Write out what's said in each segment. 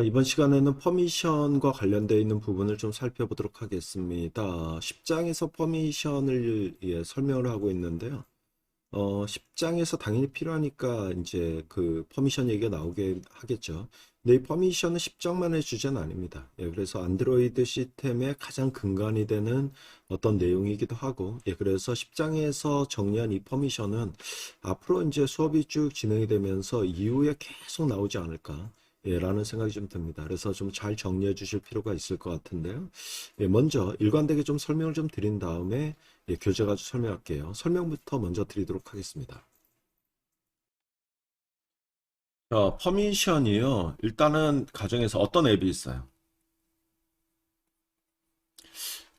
이번 시간에는 퍼미션과 관련되어 있는 부분을 좀 살펴보도록 하겠습니다. 10장에서 퍼미션을 설명을 하고 있는데요. 10장에서 당연히 필요하니까 이제 그 퍼미션 얘기가 나오게 하겠죠. 근데 이 퍼미션은 10장만의 주제는 아닙니다. 그래서 안드로이드 시스템의 가장 근간이 되는 어떤 내용이기도 하고, 그래서 10장에서 정리한 이 퍼미션은 앞으로 이제 수업이 쭉 진행이 되면서 이후에 계속 나오지 않을까. 라는 생각이 좀 듭니다. 그래서 좀 잘 정리해 주실 필요가 있을 것 같은데요. 먼저 일관되게 좀 설명을 좀 드린 다음에 교재 가지고 설명할게요. 설명부터 먼저 드리도록 하겠습니다. 퍼미션이요. 일단은 가정에서 어떤 앱이 있어요.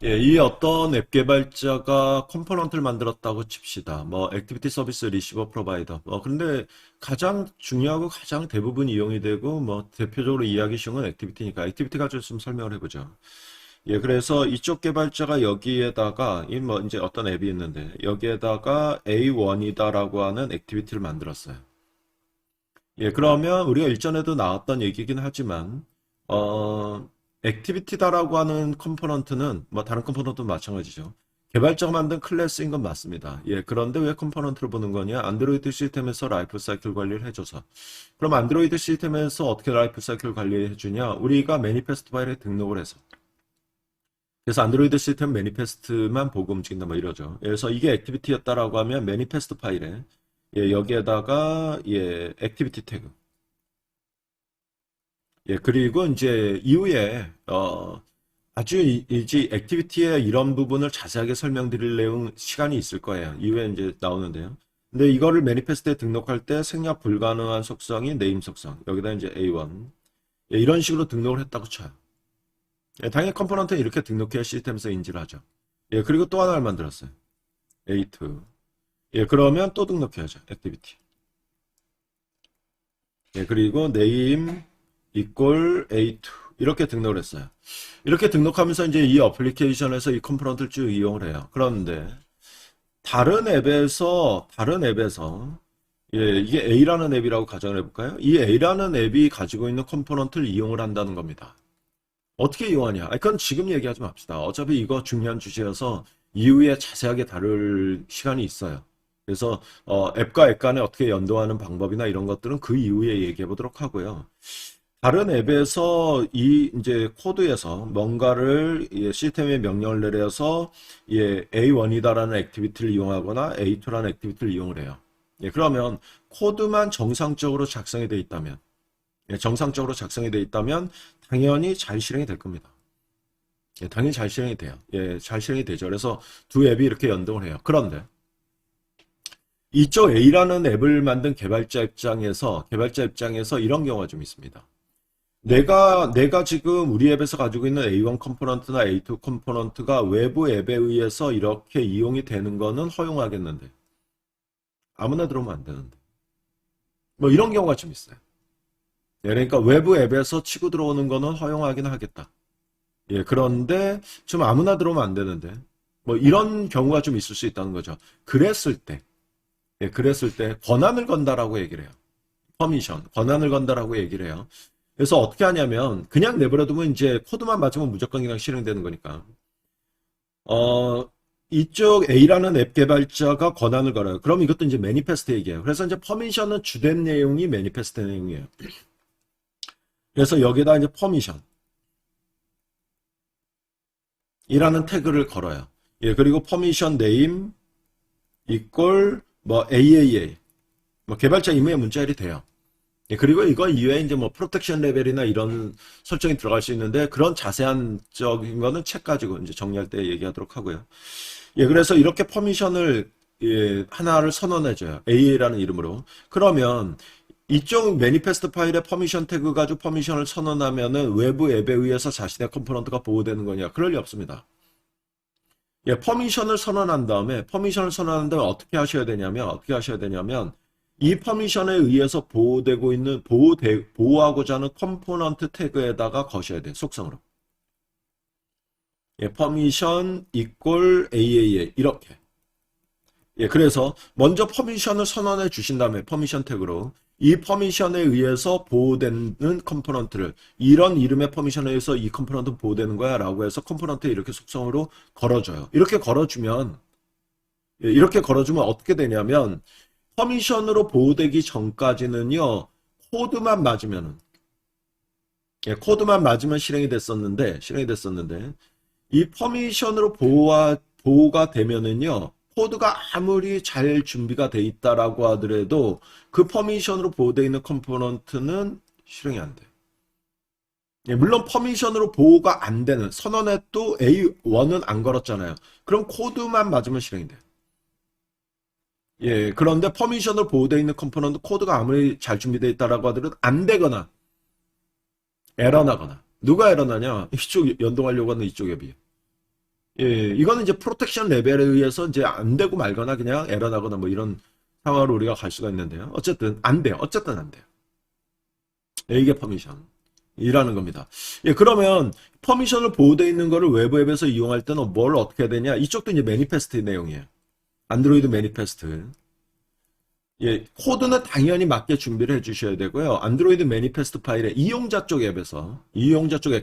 이 어떤 앱 개발자가 컴포넌트를 만들었다고 칩시다. 뭐 액티비티 서비스 리시버 프로바이더. 그런데 가장 중요하고 가장 대부분 이용이 되고 뭐 대표적으로 이해하기 쉬운 건 액티비티니까 액티비티 가지고 좀 설명을 해보죠. 그래서 이쪽 개발자가 여기에다가 이 뭐 이제 어떤 앱이 있는데 여기에다가 A1이다라고 하는 액티비티를 만들었어요. 그러면 우리가 일전에도 나왔던 얘기긴 하지만, 액티비티다라고 하는 컴포넌트는, 뭐 다른 컴포넌트도 마찬가지죠. 개발자가 만든 클래스인 건 맞습니다. 그런데 왜 컴포넌트를 보는 거냐? 안드로이드 시스템에서 라이프 사이클 관리를 해줘서. 그럼 안드로이드 시스템에서 어떻게 라이프 사이클 관리해주냐? 우리가 매니페스트 파일에 등록을 해서. 그래서 안드로이드 시스템 매니페스트만 보고 움직인다 뭐 이러죠. 그래서 이게 액티비티였다라고 하면 매니페스트 파일에 여기에다가 액티비티 태그. 그리고 이제 이후에 아주 이제 액티비티의 이런 부분을 자세하게 설명드릴 내용 시간이 있을 거예요. 이후에 이제 나오는데요. 근데 이거를 매니페스트에 등록할 때 생략 불가능한 속성이 네임 속성. 여기다 이제 A1. 이런 식으로 등록을 했다고 쳐요. 당연히 컴포넌트는 이렇게 등록해야 시스템에서 인지를 하죠. 그리고 또 하나를 만들었어요. A2. 그러면 또 등록해야죠. 액티비티. 그리고 name equal A2 이렇게 등록을 했어요. 이렇게 등록하면서 이제 이 어플리케이션에서 이 컴포넌트를 쭉 이용을 해요. 그런데 다른 앱에서 이게 A라는 앱이라고 가정을 해볼까요? 이 A라는 앱이 가지고 있는 컴포넌트를 이용을 한다는 겁니다. 어떻게 이용하냐? 그건 지금 얘기하지 맙시다. 어차피 이거 중요한 주제여서 이후에 자세하게 다룰 시간이 있어요. 그래서 앱과 앱 간에 어떻게 연동하는 방법이나 이런 것들은 그 이후에 얘기해 보도록 하고요. 다른 앱에서 이 이제 코드에서 뭔가를 시스템에 명령을 내려서 A1이다라는 액티비티를 이용하거나 A2라는 액티비티를 이용을 해요. 그러면 코드만 정상적으로 작성이 돼 있다면 당연히 잘 실행이 될 겁니다. 당연히 잘 실행이 돼요. 잘 실행이 되죠. 그래서 두 앱이 이렇게 연동을 해요. 그런데 이쪽 A라는 앱을 만든 개발자 입장에서 이런 경우가 좀 있습니다. 내가 지금 우리 앱에서 가지고 있는 A1 컴포넌트나 A2 컴포넌트가 외부 앱에 의해서 이렇게 이용이 되는 거는 허용하겠는데 아무나 들어오면 안 되는데 뭐 이런 경우가 좀 있어요. 그러니까 외부 앱에서 치고 들어오는 거는 허용하긴 하겠다. 그런데 좀 아무나 들어오면 안 되는데 뭐 이런 경우가 좀 있을 수 있다는 거죠. 그랬을 때 권한을 건다라고 얘기를 해요. 권한을 건다라고 얘기를 해요. 그래서 어떻게 하냐면 그냥 내버려두면 이제 코드만 맞으면 무조건 그냥 실행되는 거니까. 어, 이쪽 A라는 앱 개발자가 권한을 걸어요. 그럼 이것도 이제 매니페스트 얘기예요. 그래서 이제 퍼미션은 주된 내용이 매니페스트 내용이에요. 그래서 여기다 이제 퍼미션 이라는 태그를 걸어요. 그리고 퍼미션 네임 이꼴 뭐 AAA 뭐 개발자 임의의 문자일이 돼요. 그리고 이거 이외에 이제 뭐 프로텍션 레벨이나 이런 설정이 들어갈 수 있는데 그런 자세한 적인 거는 책 가지고 이제 정리할 때 얘기하도록 하고요. 그래서 이렇게 퍼미션을 하나를 선언해줘요. AA라는 이름으로. 그러면 이쪽 매니페스트 파일에 퍼미션 태그 가지고 퍼미션을 선언하면은 외부 앱에 의해서 자신의 컴포넌트가 보호되는 거냐? 그럴 리 없습니다. 퍼미션을 선언한 다음에 어떻게 하셔야 되냐면 이 퍼미션에 의해서 보호하고자 하는 컴포넌트 태그에다가 거셔야 돼요. 속성으로. 퍼미션 equal AAA 이렇게. 그래서 먼저 퍼미션을 선언해 주신 다음에 퍼미션 태그로 이 퍼미션에 의해서 보호되는 컴포넌트를 이런 이름의 퍼미션에 의해서 이 컴포넌트 보호되는 거야 라고 해서 컴포넌트에 이렇게 속성으로 걸어줘요. 이렇게 걸어주면 어떻게 되냐면 퍼미션으로 보호되기 전까지는요, 코드만 맞으면은, 코드만 맞으면 실행이 됐었는데, 이 퍼미션으로 보호가 되면은요, 코드가 아무리 잘 준비가 돼 있다라고 하더라도 그 퍼미션으로 보호되어 있는 컴포넌트는 실행이 안 돼. 물론 퍼미션으로 보호가 안 되는 선언에 또 A1은 안 걸었잖아요. 그럼 코드만 맞으면 실행이 돼. 그런데 퍼미션으로 보호되어 있는 컴포넌트 코드가 아무리 잘 준비되어 있다라고 하더라도 안 되거나 에러 나거나 누가 에러 나냐? 이쪽 연동하려고 하는 이쪽 앱이. 이거는 이제 프로텍션 레벨에 의해서 이제 안 되고 말거나 그냥 에러 나거나 뭐 이런 상황으로 우리가 갈 수가 있는데요. 어쨌든 안 돼요. 어쨌든 안 돼요. 이게 퍼미션이라는 겁니다. 그러면 퍼미션을 보호되어 있는 거를 외부 앱에서 이용할 때는 뭘 어떻게 해야 되냐? 이쪽도 이제 매니페스트 내용이에요. 안드로이드 매니페스트. 코드는 당연히 맞게 준비를 해주셔야 되고요. 안드로이드 매니페스트 파일에 이용자 쪽 앱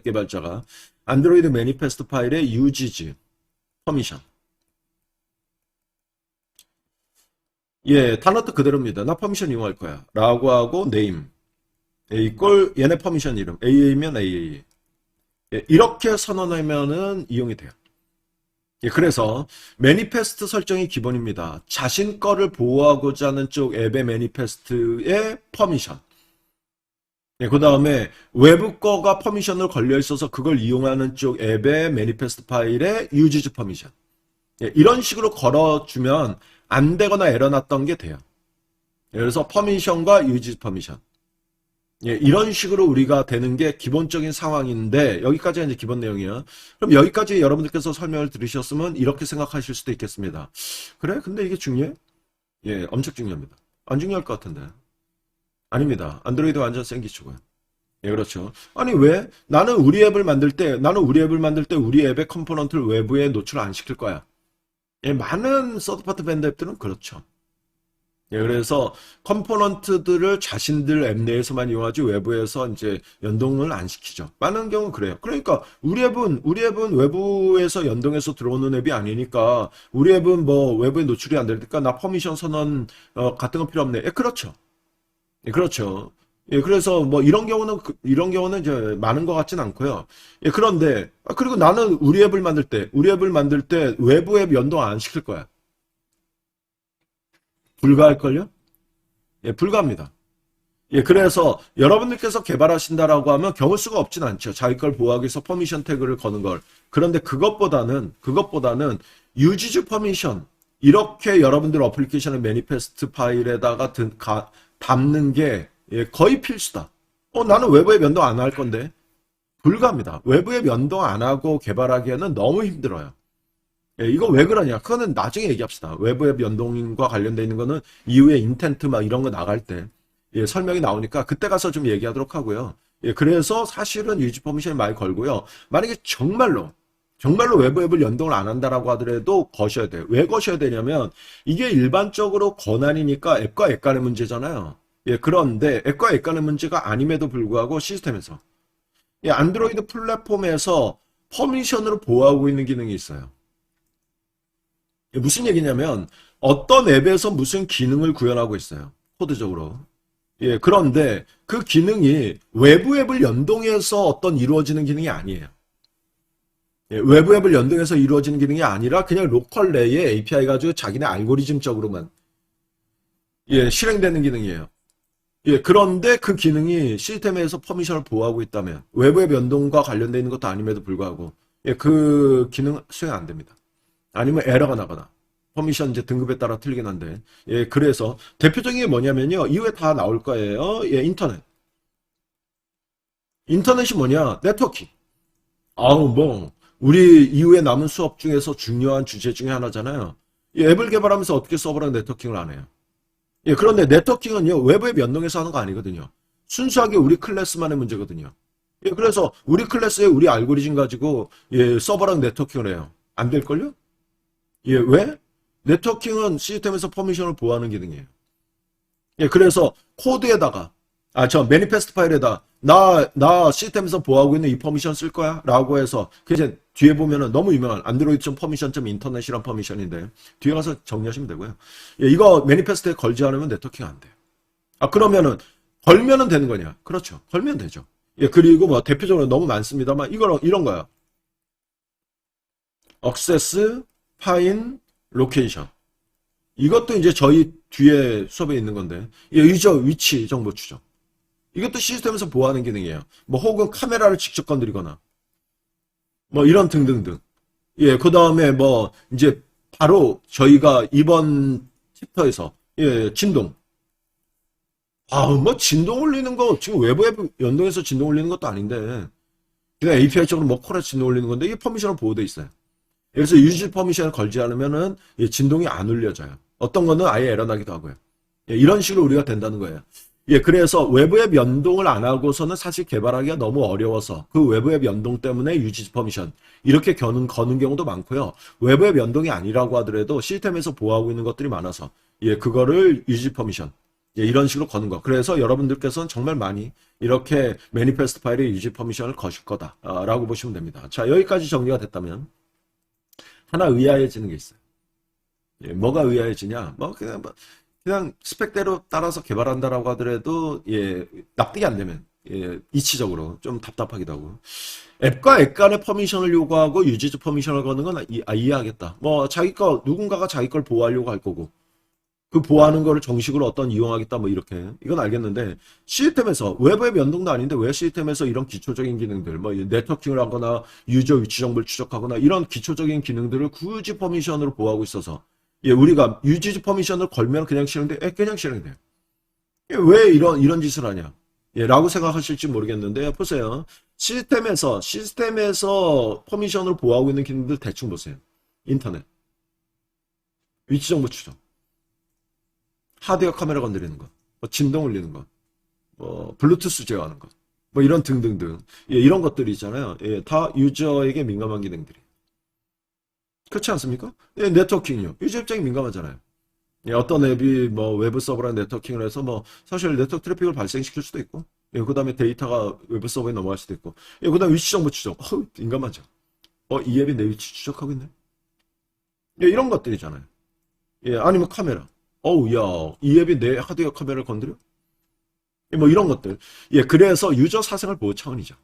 개발자가 안드로이드 매니페스트 파일에 uses 퍼미션. 단어도 그대로입니다. 나 퍼미션 이용할 거야. 라고 하고 name. 이꼴 얘네 퍼미션 이름. AA면 AA. 이렇게 선언하면은 이용이 돼요. 그래서 매니페스트 설정이 기본입니다. 자신 거를 보호하고자 하는 쪽 앱의 매니페스트의 퍼미션. 그 다음에 외부 거가 퍼미션으로 걸려 있어서 그걸 이용하는 쪽 앱의 매니페스트 파일에 uses 퍼미션. 이런 식으로 걸어주면 안 되거나 에러 났던 게 돼요. 그래서 퍼미션과 uses 퍼미션. 이런 식으로 우리가 되는 게 기본적인 상황인데 여기까지가 이제 기본 내용이에요. 그럼 여기까지 여러분들께서 설명을 들으셨으면 이렇게 생각하실 수도 있겠습니다. 그래? 근데 이게 중요해? 엄청 중요합니다. 안 중요할 것 같은데. 아닙니다. 안드로이드 완전 생기초고요. 그렇죠. 아니 왜? 나는 우리 앱을 만들 때 우리 앱의 컴포넌트를 외부에 노출 안 시킬 거야. 많은 서드파트 밴드 앱들은 그렇죠. 그래서 컴포넌트들을 자신들 앱 내에서만 이용하지 외부에서 이제 연동을 안 시키죠. 많은 경우 그래요. 그러니까 우리 앱은 외부에서 연동해서 들어오는 앱이 아니니까 우리 앱은 뭐 외부에 노출이 안 되니까 나 퍼미션 선언 같은 거 필요 없네. 그렇죠. 그렇죠. 그래서 뭐 이런 경우는 이제 많은 것 같진 않고요. 그런데 그리고 나는 우리 앱을 만들 때 외부 앱 연동 안 시킬 거야. 불가할걸요? 불가합니다. 그래서 여러분들께서 개발하신다라고 하면 경우 수가 없진 않죠. 자기 걸 보호하기 위해서 퍼미션 태그를 거는 걸. 그런데 그것보다는 유지즈 퍼미션 이렇게 여러분들 어플리케이션의 매니페스트 파일에다가 담는 게 거의 필수다. 나는 외부에 연동 안 할 건데 불가합니다. 외부에 연동 안 하고 개발하기에는 너무 힘들어요. 이거 왜 그러냐? 그거는 나중에 얘기합시다. 외부 앱 연동과 관련돼 있는 거는 이후에 인텐트 막 이런 거 나갈 때 설명이 나오니까 그때 가서 좀 얘기하도록 하고요. 그래서 사실은 유지 퍼미션이 많이 걸고요. 만약에 정말로 외부 앱을 연동을 안 한다라고 하더라도 거셔야 돼요. 왜 거셔야 되냐면 이게 일반적으로 권한이니까 앱과 앱 간의 문제잖아요. 그런데 앱과 앱 간의 문제가 아님에도 불구하고 시스템에서 안드로이드 플랫폼에서 퍼미션으로 보호하고 있는 기능이 있어요. 무슨 얘기냐면 어떤 앱에서 무슨 기능을 구현하고 있어요. 코드적으로. 그런데 그 기능이 외부 앱을 연동해서 이루어지는 기능이 아니에요. 외부 앱을 연동해서 이루어지는 기능이 아니라 그냥 로컬 내에 API 가지고 자기네 알고리즘적으로만 실행되는 기능이에요. 그런데 그 기능이 시스템에서 퍼미션을 보호하고 있다면 외부 앱 연동과 관련되어 있는 것도 아님에도 불구하고 그 기능 수행 안 됩니다. 아니면 에러가 나거나 퍼미션 이제 등급에 따라 틀리긴 한데 그래서 대표적인 게 뭐냐면요 이후에 다 나올 거예요. 인터넷이 뭐냐 네트워킹. 뭐 우리 이후에 남은 수업 중에서 중요한 주제 중에 하나잖아요. 앱을 개발하면서 어떻게 서버랑 네트워킹을 안 해요. 그런데 네트워킹은요 외부 앱 연동해서 하는 거 아니거든요. 순수하게 우리 클래스만의 문제거든요. 그래서 우리 클래스에 우리 알고리즘 가지고 서버랑 네트워킹을 해요. 안 될걸요? 왜? 네트워킹은 시스템에서 퍼미션을 보호하는 기능이에요. 예, 그래서 코드에다가, 저 매니페스트 파일에다, 나 시스템에서 보호하고 있는 이 퍼미션 쓸 거야? 라고 해서, 그 이제 뒤에 보면은 너무 유명한 android.permission.internet이란 퍼미션인데, 뒤에 가서 정리하시면 되고요. 예, 이거 매니페스트에 걸지 않으면 네트워킹 안 돼요. 그러면은, 걸면은 되는 거냐? 그렇죠. 걸면 되죠. 예, 그리고 뭐 대표적으로 너무 많습니다만, 이런 거야. 액세스, 파인, 로케이션. 이것도 이제 저희 뒤에 수업에 있는 건데, 예, 유저 위치 정보 추적. 이것도 시스템에서 보호하는 기능이에요. 뭐 혹은 카메라를 직접 건드리거나, 뭐 이런 등등등. 예, 그 다음에 뭐 이제 바로 저희가 이번 챕터에서 예, 진동. 뭐 진동 올리는 거 지금 외부에 연동해서 진동 올리는 것도 아닌데 그냥 API 쪽으로 뭐 콜에 진동 올리는 건데 이게 퍼미션으로 보호돼 있어요. 그래서 유지 퍼미션을 걸지 않으면은 예, 진동이 안 울려져요. 어떤 거는 아예 에러 나기도 하고요. 예, 이런 식으로 우리가 된다는 거예요. 예, 그래서 외부 앱 연동을 안 하고서는 사실 개발하기가 너무 어려워서 그 외부 앱 연동 때문에 유지 퍼미션 이렇게 거는 경우도 많고요. 외부 앱 연동이 아니라고 하더라도 시스템에서 보호하고 있는 것들이 많아서 예, 그거를 유지 퍼미션 예, 이런 식으로 거는 거. 그래서 여러분들께서는 정말 많이 이렇게 매니페스트 파일에 유지 퍼미션을 거실 거다라고 보시면 됩니다. 자, 여기까지 정리가 됐다면 하나 의아해지는 게 있어요. 예, 뭐가 의아해지냐? 그냥 스펙대로 따라서 개발한다라고 하더라도 예, 납득이 안 되면 예, 이치적으로 좀 답답하기도 하고 앱과 앱 간의 퍼미션을 요구하고 유지즈 퍼미션을 거는 건 이해하겠다. 뭐 누군가가 자기 걸 보호하려고 할 거고 그 보호하는 거를 정식으로 이용하겠다 뭐 이렇게 이건 알겠는데 시스템에서 외부 앱 연동도 아닌데 왜 시스템에서 이런 기초적인 기능들 뭐 네트워킹을 하거나 유저 위치 정보를 추적하거나 이런 기초적인 기능들을 굳이 퍼미션으로 보호하고 있어서 예, 우리가 유지즈 퍼미션을 걸면 그냥 실행돼? 그냥 실행돼요. 예, 왜 이런 짓을 하냐? 예, 라고 생각하실지 모르겠는데, 보세요. 시스템에서 퍼미션을 보호하고 있는 기능들 대충 보세요. 인터넷, 위치 정보 추적, 하드웨어 카메라 건드리는 것, 뭐 진동 올리는 것, 뭐 블루투스 제어하는 것, 뭐 이런 등등등. 예, 이런 것들이 있잖아요. 예, 다 유저에게 민감한 기능들이. 그렇지 않습니까? 예, 네트워킹이요. 유저 입장이 민감하잖아요. 예, 어떤 앱이 뭐 외부 서버랑 네트워킹을 해서 뭐 사실 네트워크 트래픽을 발생시킬 수도 있고, 예, 그 다음에 데이터가 외부 서버에 넘어갈 수도 있고, 예, 그 다음에 위치 정보 추적. 민감하죠. 이 앱이 내 위치 추적하고 있네. 예, 이런 것들이잖아요. 예, 아니면 카메라. 야, 이 앱이 내 하드웨어 카메라를 건드려? 예, 뭐 이런 것들. 예, 그래서 유저 사생활 보호 차원이죠.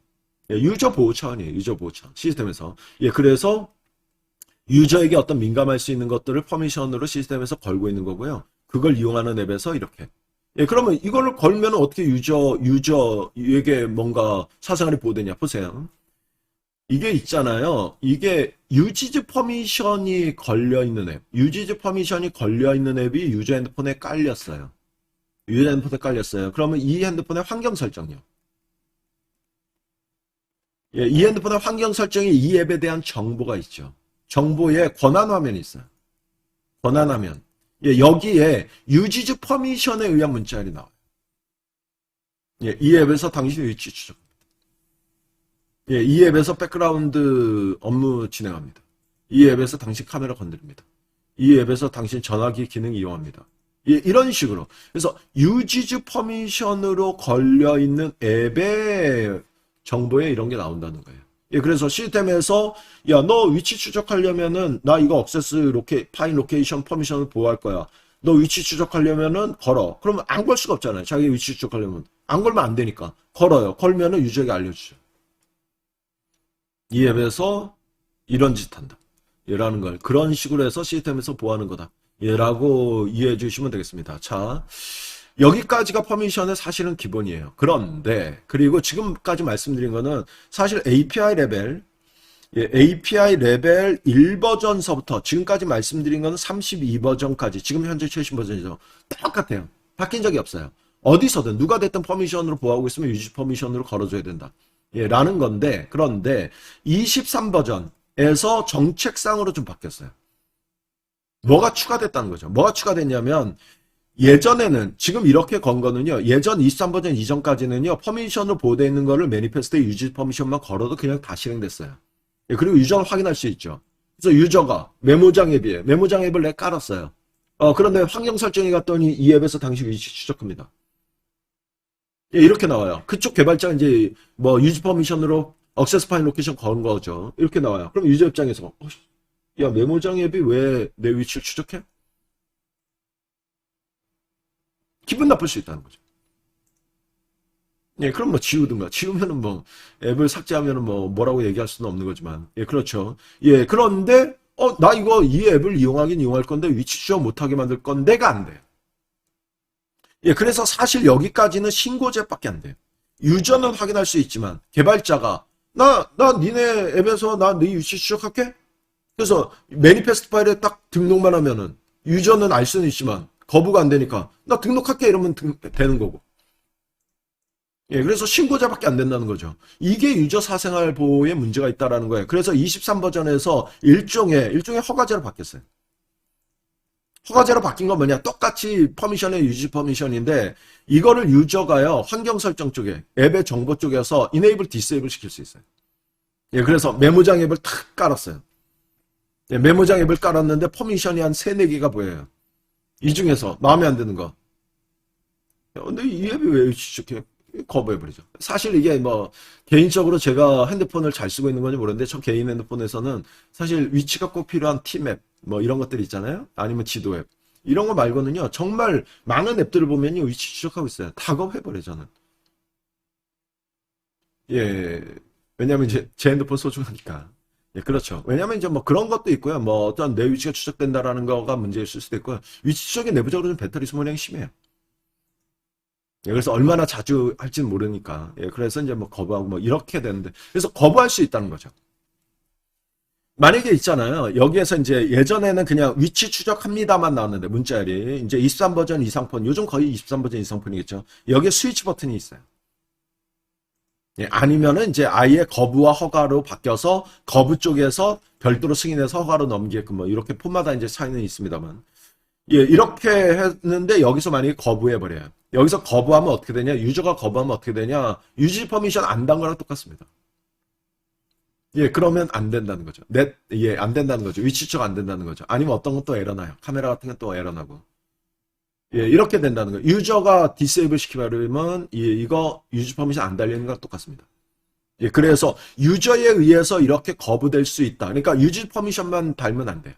예, 유저 보호 차원이에요. 유저 보호 차원. 시스템에서. 예, 그래서 유저에게 어떤 민감할 수 있는 것들을 퍼미션으로 시스템에서 걸고 있는 거고요. 그걸 이용하는 앱에서 이렇게. 예, 그러면 이걸로 걸면 어떻게 유저에게 뭔가 사생활이 보호되냐? 보세요. 이게 있잖아요. 이게 유지즈 퍼미션이 걸려 있는 앱. 유지즈 퍼미션이 걸려 있는 앱이 유저 핸드폰에 깔렸어요. 유저 핸드폰에 깔렸어요. 그러면 이 핸드폰의 환경 설정요. 예, 이 핸드폰의 환경 설정이 이 앱에 대한 정보가 있죠. 정보에 권한 화면이 있어요. 권한 화면. 예, 여기에 유지즈 퍼미션에 의한 문자열이 나와요. 예, 이 앱에서 당신 위치 추적. 예, 이 앱에서 백그라운드 업무 진행합니다. 이 앱에서 당신 카메라 건드립니다. 이 앱에서 당신 전화기 기능 이용합니다. 예, 이런 식으로. 그래서 유지즈 퍼미션으로 걸려있는 앱의 정보에 이런 게 나온다는 거예요. 예, 그래서 시스템에서 야, 너 위치 추적하려면은 나 이거 액세스 파인 로케이션 퍼미션을 보호할 거야. 너 위치 추적하려면은 걸어. 그러면 안 걸 수가 없잖아요. 자기 위치 추적하려면 안 걸면 안 되니까 걸어요. 걸면은 유저에게 알려주죠. 이 앱에서 이런 짓 한다. 라는 걸 그런 식으로 해서 시스템에서 보호하는 거다. 라고 이해해 주시면 되겠습니다. 자, 여기까지가 퍼미션의 사실은 기본이에요. 그런데 그리고 지금까지 말씀드린 거는 사실 API 레벨 API 레벨 1버전서부터 지금까지 말씀드린 거는 32버전까지 지금 현재 최신 버전이죠. 똑같아요. 바뀐 적이 없어요. 어디서든 누가 됐든 퍼미션으로 보호하고 있으면 유지 퍼미션으로 걸어줘야 된다. 라는 건데 그런데 23버전에서 정책상으로 좀 바뀌었어요. 뭐가 추가됐다는 거죠. 뭐가 추가됐냐면 예전에는 지금 이렇게 건 거는요. 예전 23버전 이전까지는요. 퍼미션으로 보호되어 있는 거를 매니페스트에 유지 퍼미션만 걸어도 그냥 다 실행됐어요. 그리고 유저는 확인할 수 있죠. 그래서 유저가 메모장 앱을 내 깔았어요. 그런데 환경 설정에 갔더니 이 앱에서 당신 위치 추적합니다. 예, 이렇게 나와요. 그쪽 개발자 이제 뭐 유지 퍼미션으로 액세스 파일 로케이션 건 거죠. 이렇게 나와요. 그럼 유저 입장에서 야, 메모장 앱이 왜 내 위치를 추적해? 기분 나쁠 수 있다는 거죠. 예, 그럼 뭐 지우든가. 지우면은 뭐 앱을 삭제하면은 뭐 뭐라고 얘기할 수는 없는 거지만. 예, 그렇죠. 예, 그런데 나 이거 이 앱을 이용하긴 이용할 건데 위치 추적 못하게 만들 건데가 안 돼요. 예, 그래서 사실 여기까지는 신고제밖에 안 돼요. 유저는 확인할 수 있지만 개발자가 나 니네 앱에서 나 네 위치 추적할게. 그래서 매니페스트 파일에 딱 등록만 하면은 유저는 알 수는 있지만 거부가 안 되니까 나 등록할게 이러면 되는 거고. 예, 그래서 신고자밖에 안 된다는 거죠. 이게 유저 사생활 보호에 문제가 있다라는 거예요. 그래서 23 버전에서 일종의 허가제로 바뀌었어요. 허가제로 바뀐 건 뭐냐? 똑같이 퍼미션의 유지 퍼미션인데 이거를 유저가요 환경 설정 쪽에 앱의 정보 쪽에서 이네이블 디세이블 시킬 수 있어요. 예, 그래서 메모장 앱을 탁 깔았어요. 예, 메모장 앱을 깔았는데 퍼미션이 한 3, 4개가 보여요. 이 중에서 마음에 안 드는 거. 근데 이 앱이 왜 이렇게 거부해버리죠. 사실 이게 뭐 개인적으로 제가 핸드폰을 잘 쓰고 있는 건지 모르는데 저 개인 핸드폰에서는 사실 위치가 꼭 필요한 팀앱 뭐 이런 것들 있잖아요. 아니면 지도 앱 이런 거 말고는요 정말 많은 앱들을 보면요 위치 추적하고 있어요. 다 거부해버려요 저는. 예, 왜냐면 이제 제 핸드폰 소중하니까. 예, 그렇죠. 왜냐면 이제 뭐 그런 것도 있고요. 뭐 어떤 내 위치가 추적된다라는 거가 문제일 수도 있고요. 위치 추적이 내부적으로 좀 배터리 소모량이 심해요. 예, 그래서 얼마나 자주 할지는 모르니까. 예, 그래서 이제 뭐 거부하고 뭐 이렇게 되는데. 그래서 거부할 수 있다는 거죠. 만약에 있잖아요. 여기에서 이제 예전에는 그냥 위치 추적합니다만 나왔는데 문자열이 이제 23 버전 이상폰 요즘 거의 23 버전 이상폰이겠죠. 여기에 스위치 버튼이 있어요. 예, 아니면은 이제 아예 거부와 허가로 바뀌어서 거부 쪽에서 별도로 승인해서 허가로 넘기게끔 뭐 이렇게 폰마다 이제 차이는 있습니다만. 예, 이렇게 했는데 여기서 만약에 거부해버려요. 여기서 거부하면 어떻게 되냐? 유저가 거부하면 어떻게 되냐? 유지 퍼미션 안 단 거랑 똑같습니다. 예, 그러면 안 된다는 거죠. 예, 안 된다는 거죠. 위치 추적 안 된다는 거죠. 아니면 어떤 건 또 에러 나요. 카메라 같은 건 또 에러 나고. 예, 이렇게 된다는 거예요. 유저가 디세이블 시키면 예, 이거 유지 퍼미션 안 달리는 거랑 똑같습니다. 예, 그래서 유저에 의해서 이렇게 거부될 수 있다. 그러니까 유지 퍼미션만 달면 안 돼요.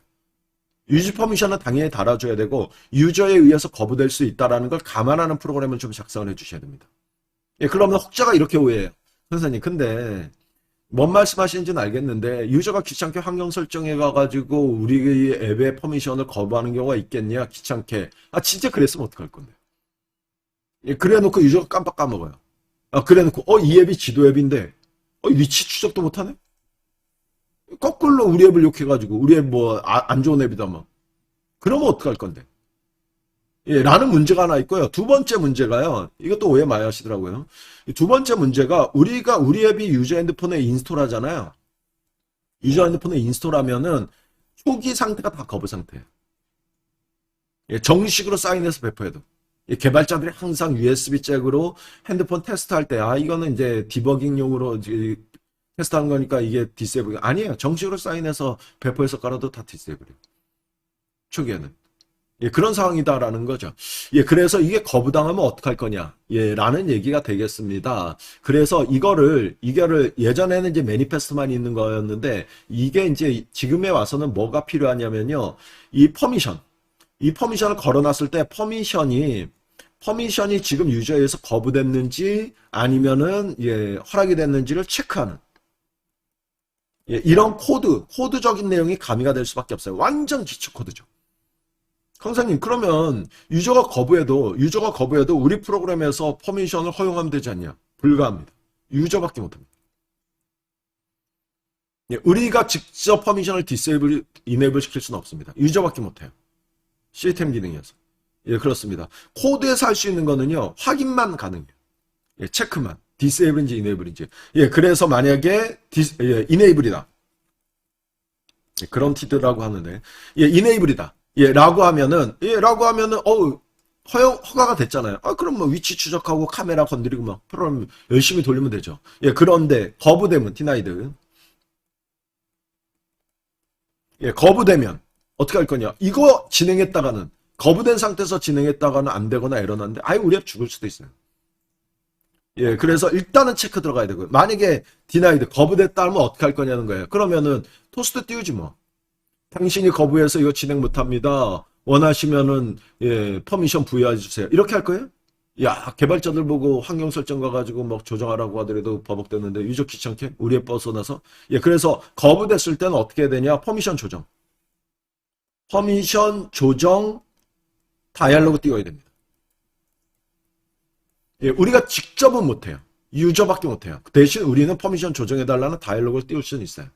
유지 퍼미션은 당연히 달아줘야 되고 유저에 의해서 거부될 수 있다는 걸 감안하는 프로그램을 좀 작성을 해주셔야 됩니다. 예, 그러면 혹자가 이렇게 오해해요. 선생님, 근데 뭔 말씀하시는지는 알겠는데 유저가 귀찮게 환경 설정해 가가지고 우리 앱의 퍼미션을 거부하는 경우가 있겠냐? 귀찮게. 아, 진짜 그랬으면 어떡할 건데. 예, 그래놓고 유저가 깜빡 까먹어요. 아, 그래놓고 이 앱이 지도 앱인데 위치 추적도 못하네? 거꾸로 우리 앱을 욕해가지고 우리 앱 뭐 안 좋은 앱이다 뭐. 그러면 어떡할 건데? 예, 라는 문제가 하나 있고요. 두 번째 문제가요. 이것도 오해 많이 하시더라고요. 두 번째 문제가 우리 앱이 유저 핸드폰에 인스톨 하잖아요. 유저 핸드폰에 인스톨하면은 초기 상태가 다 거부 상태예요. 예, 정식으로 사인해서 배포해도. 예, 개발자들이 항상 USB 잭으로 핸드폰 테스트할 때, 이거는 이제 디버깅용으로 이제 테스트한 거니까 이게 디세이블. 아니에요. 정식으로 사인해서 배포해서 깔아도 다 디세이블이에요. 초기에는. 예, 그런 상황이다라는 거죠. 예, 그래서 이게 거부당하면 어떡할 거냐, 예, 라는 얘기가 되겠습니다. 그래서 이거를 예전에는 이제 매니페스트만 있는 거였는데, 이게 이제 지금에 와서는 뭐가 필요하냐면요, 이 퍼미션을 걸어놨을 때 퍼미션이 지금 유저에서 거부됐는지 아니면은, 예, 허락이 됐는지를 체크하는, 예, 이런 코드적인 내용이 가미가 될 수밖에 없어요. 완전 기초 코드죠. 강사님, 그러면 유저가 거부해도 우리 프로그램에서 퍼미션을 허용하면 되지 않냐? 불가합니다. 유저밖에 못합니다. 예, 우리가 직접 퍼미션을 이네이블 시킬 수는 없습니다. 유저밖에 못해요. 시스템 기능이어서. 예, 그렇습니다. 코드에서 할 수 있는 거는요, 확인만 가능해요. 예, 체크만. 디세이블인지 이네이블인지. 예, 그래서 만약에 이네이블이다. 예, 그런티드라고 하는데, 예, 이네이블이다. 라고 하면은, 허가가 됐잖아요. 그럼 뭐 위치 추적하고 카메라 건드리고 막 프로그램 열심히 돌리면 되죠. 예, 그런데 거부되면, 디나이드. 예, 거부되면 어떻게 할 거냐? 이거 진행했다가는 거부된 상태에서 진행했다가는 안 되거나 에러 나는데 아예 우리 앱 죽을 수도 있어요. 예, 그래서 일단은 체크 들어가야 되고요. 만약에 디나이드 거부됐다 하면 어떻게 할 거냐는 거예요. 그러면은 토스트 띄우지 뭐. 당신이 거부해서 이거 진행 못합니다. 원하시면은 예, 퍼미션 부여해 주세요. 이렇게 할 거예요? 야, 개발자들 보고 환경 설정 가가지고 뭐 조정하라고 하더라도 버벅대는데 유저 귀찮게 우리에 벗어나서 예, 그래서 거부됐을 때는 어떻게 해야 되냐? 퍼미션 조정. 퍼미션 조정 다이얼로그 띄워야 됩니다. 예, 우리가 직접은 못해요. 유저밖에 못해요. 대신 우리는 퍼미션 조정해달라는 다이얼로그를 띄울 수는 있어요.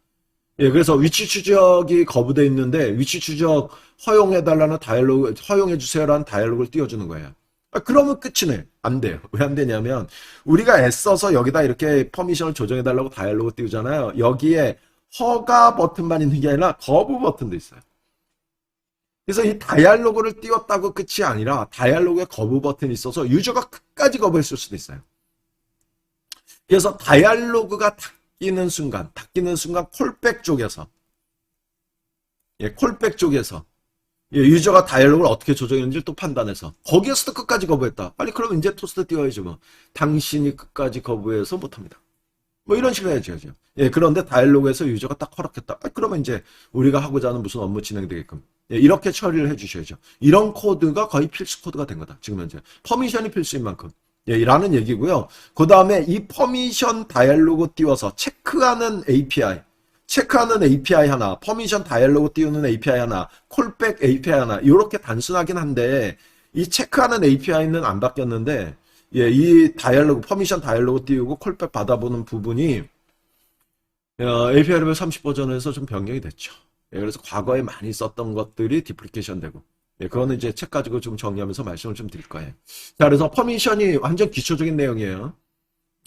예, 그래서 위치 추적이 거부돼 있는데 위치 추적 허용해달라는 다이얼로그, 허용해주세요라는 다이얼로그를 띄워주는 거예요. 아, 그러면 끝이네. 안 돼요. 왜 안 되냐면 우리가 애써서 여기다 이렇게 퍼미션을 조정해달라고 다이얼로그 띄우잖아요. 여기에 허가 버튼만 있는 게 아니라 거부 버튼도 있어요. 그래서 이 다이얼로그를 띄웠다고 끝이 아니라 다이얼로그에 거부 버튼이 있어서 유저가 끝까지 거부했을 수도 있어요. 그래서 다이얼로그가 닫히는 순간 콜백 쪽에서 예, 콜백 쪽에서 예, 유저가 다이얼로그를 어떻게 조정했는지를 또 판단해서 거기에서도 끝까지 거부했다. 아니 그럼 이제 토스트 띄워야죠 뭐. 당신이 끝까지 거부해서 못합니다. 뭐 이런 식으로 해야죠. 예, 그런데 다이얼로그에서 유저가 딱 허락했다. 아, 그러면 이제 우리가 하고자 하는 무슨 업무 진행되게끔 예, 이렇게 처리를 해주셔야죠. 이런 코드가 거의 필수 코드가 된 거다. 지금 현재 퍼미션이 필수인 만큼 예, 라는 얘기고요. 그 다음에 이 퍼미션 다이얼로그 띄워서 체크하는 API 하나, 퍼미션 다이얼로그 띄우는 API 하나, 콜백 API 하나 이렇게 단순하긴 한데 이 체크하는 API는 안 바뀌었는데 예, 이 다이얼로그, 퍼미션 다이얼로그 띄우고 콜백 받아보는 부분이 API 레벨 30 버전에서 좀 변경이 됐죠. 예, 그래서 과거에 많이 썼던 것들이 디플리케이션 되고, 예, 그거는 이제 책 가지고 좀 정리하면서 말씀을 좀 드릴 거예요. 자, 그래서 퍼미션이 완전 기초적인 내용이에요.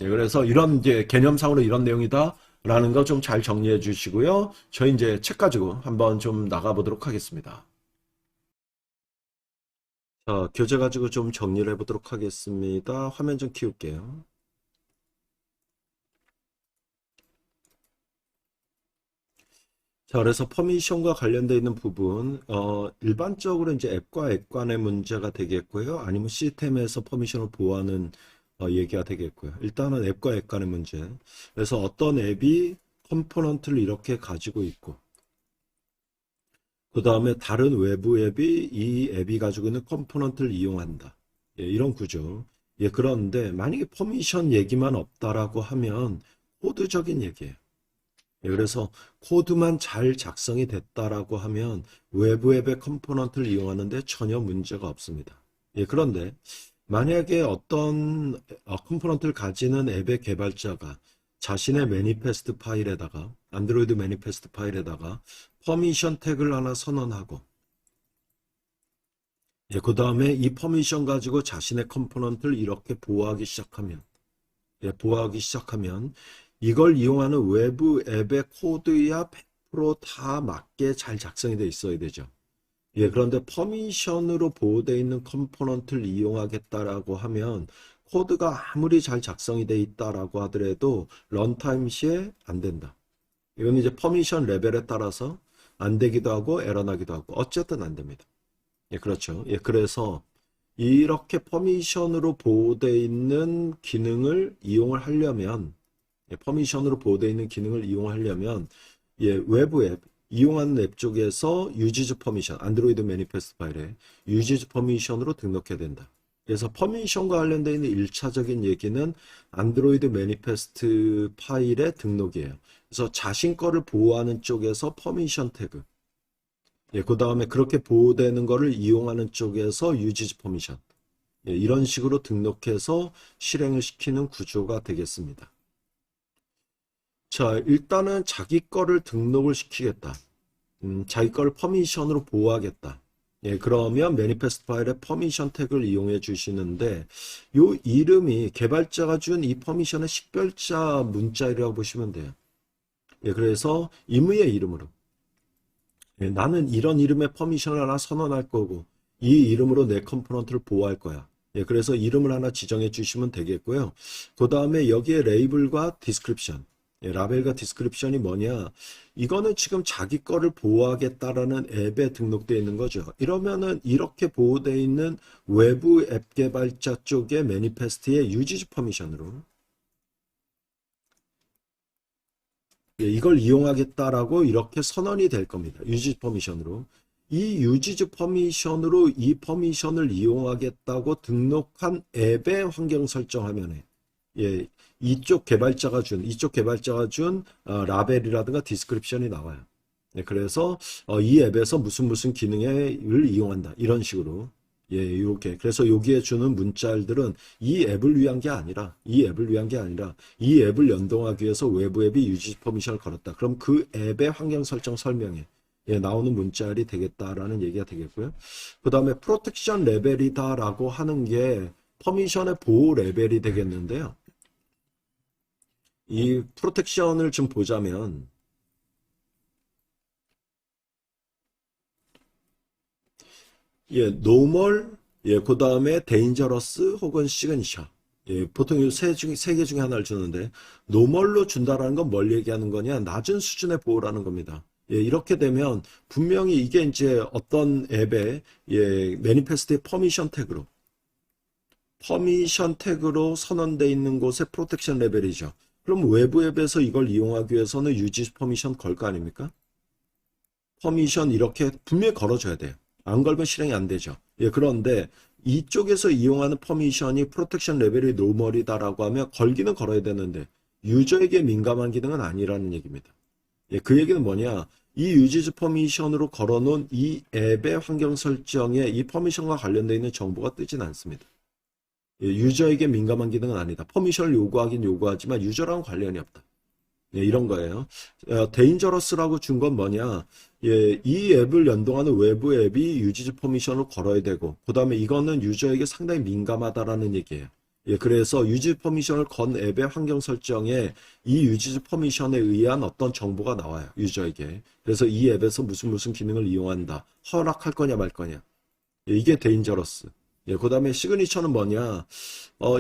예, 그래서 이런 이제 개념상으로 이런 내용이다라는 거 좀 잘 정리해 주시고요. 저희 이제 책 가지고 한번 좀 나가보도록 하겠습니다. 자, 교재 가지고 좀 정리를 해보도록 하겠습니다. 화면 좀 키울게요. 자, 그래서 퍼미션과 관련되어 있는 부분, 일반적으로 이제 앱과 앱 간의 문제가 되겠고요. 아니면 시스템에서 퍼미션을 보호하는 얘기가 되겠고요. 일단은 앱과 앱 간의 문제. 그래서 어떤 앱이 컴포넌트를 이렇게 가지고 있고, 그 다음에 다른 외부 앱이 이 앱이 가지고 있는 컴포넌트를 이용한다. 예, 이런 구조. 예, 그런데 만약에 퍼미션 얘기만 없다라고 하면 코드적인 얘기예요. 예, 그래서 코드만 잘 작성이 됐다라고 하면 외부 앱의 컴포넌트를 이용하는데 전혀 문제가 없습니다. 예, 그런데 만약에 어떤 컴포넌트를 가지는 앱의 개발자가 자신의 매니페스트 파일에다가 안드로이드 매니페스트 파일에다가 퍼미션 태그를 하나 선언하고 예, 그 다음에 이 퍼미션 가지고 자신의 컴포넌트를 이렇게 보호하기 시작하면 이걸 이용하는 외부 앱의 코드야 100%다 맞게 잘 작성이 돼 있어야 되죠. 예, 그런데 퍼미션으로 보호되어 있는 컴포넌트를 이용하겠다라고 하면 코드가 아무리 잘 작성이 돼 있다라고 하더라도 런타임 시에 안 된다. 이건 이제 퍼미션 레벨에 따라서 안 되기도 하고 에러 나기도 하고 어쨌든 안 됩니다. 예, 그렇죠. 예, 그래서 이렇게 퍼미션으로 보호되어 있는 기능을 이용을 하려면 퍼미션으로 보호되어 있는 기능을 이용하려면 예, 외부 앱, 이용하는 앱 쪽에서 유지즈 퍼미션, 안드로이드 매니페스트 파일에 유지즈 퍼미션으로 등록해야 된다. 그래서 퍼미션과 관련되어 있는 1차적인 얘기는 안드로이드 매니페스트 파일의 등록이에요. 그래서 자신 거를 보호하는 쪽에서 퍼미션 태그, 예, 그 다음에 그렇게 보호되는 거를 이용하는 쪽에서 유지즈 퍼미션, 예, 이런 식으로 등록해서 실행을 시키는 구조가 되겠습니다. 자, 일단은 자기 거를 등록을 시키겠다. 자기 거를 퍼미션으로 보호하겠다. 예, 그러면 매니페스트 파일에 퍼미션 태그를 이용해 주시는데 요 이름이 개발자가 준 이 퍼미션의 식별자 문자이라고 보시면 돼요. 예, 그래서 임의의 이름으로 예, 나는 이런 이름의 퍼미션을 하나 선언할 거고 이 이름으로 내 컴포넌트를 보호할 거야. 예, 그래서 이름을 하나 지정해 주시면 되겠고요. 그 다음에 여기에 레이블과 디스크립션 라벨과 디스크립션이 뭐냐? 이거는 지금 자기 거를 보호하겠다라는 앱에 등록되어 있는 거죠. 이러면은 이렇게 보호되어 있는 외부 앱 개발자 쪽의 매니페스트의 유지즈 퍼미션으로 이걸 이용하겠다라고 이렇게 선언이 될 겁니다. 유지즈 퍼미션으로. 이 유지즈 퍼미션으로 이 퍼미션을 이용하겠다고 등록한 앱의 환경 설정 화면에 이쪽 개발자가 준 라벨이라든가 디스크립션이 나와요. 그래서 이 앱에서 무슨 기능을 이용한다. 이런 식으로. 요게. 그래서 여기에 주는 문자들은 이 앱을 위한 게 아니라, 이 앱을 연동하기 위해서 외부 앱이 유지 퍼미션을 걸었다. 그럼 그 앱의 환경 설정 설명에 나오는 문자열이 되겠다라는 얘기가 되겠고요. 그 다음에 프로텍션 레벨이다라고 하는 게 퍼미션의 보호 레벨이 되겠는데요. 이 프로텍션을 좀 보자면 노멀, 그 다음에 데인저러스 혹은 시그니처. 보통 세 개 중에 하나를 주는데 노멀로 준다라는 건 뭘 얘기하는 거냐? 낮은 수준의 보호라는 겁니다. 이렇게 되면 분명히 이게 이제 어떤 앱의 매니페스트의 퍼미션 태그로 선언되어 있는 곳의 프로텍션 레벨이죠. 그럼 외부 앱에서 이걸 이용하기 위해서는 유지 퍼미션 걸 거 아닙니까? 퍼미션 이렇게 분명히 걸어줘야 돼요. 안 걸면 실행이 안 되죠. 그런데 이쪽에서 이용하는 퍼미션이 프로텍션 레벨이 노멀이다라고 하면 걸기는 걸어야 되는데 유저에게 민감한 기능은 아니라는 얘기입니다. 그 얘기는 뭐냐? 이 유지즈 퍼미션으로 걸어놓은 이 앱의 환경 설정에 이 퍼미션과 관련되어 있는 정보가 뜨진 않습니다. 유저에게 민감한 기능은 아니다. 퍼미션을 요구하긴 요구하지만 유저랑 관련이 없다. 이런 거예요. 데인저러스라고 준 건 뭐냐? 이 앱을 연동하는 외부 앱이 유지즈 퍼미션을 걸어야 되고, 그 다음에 이거는 유저에게 상당히 민감하다라는 얘기예요. 그래서 유지즈 퍼미션을 건 앱의 환경 설정에 이 유지즈 퍼미션에 의한 어떤 정보가 나와요. 유저에게. 그래서 이 앱에서 무슨 기능을 이용한다. 허락할 거냐 말 거냐. 이게 데인저러스. 그 다음에 시그니처는 뭐냐?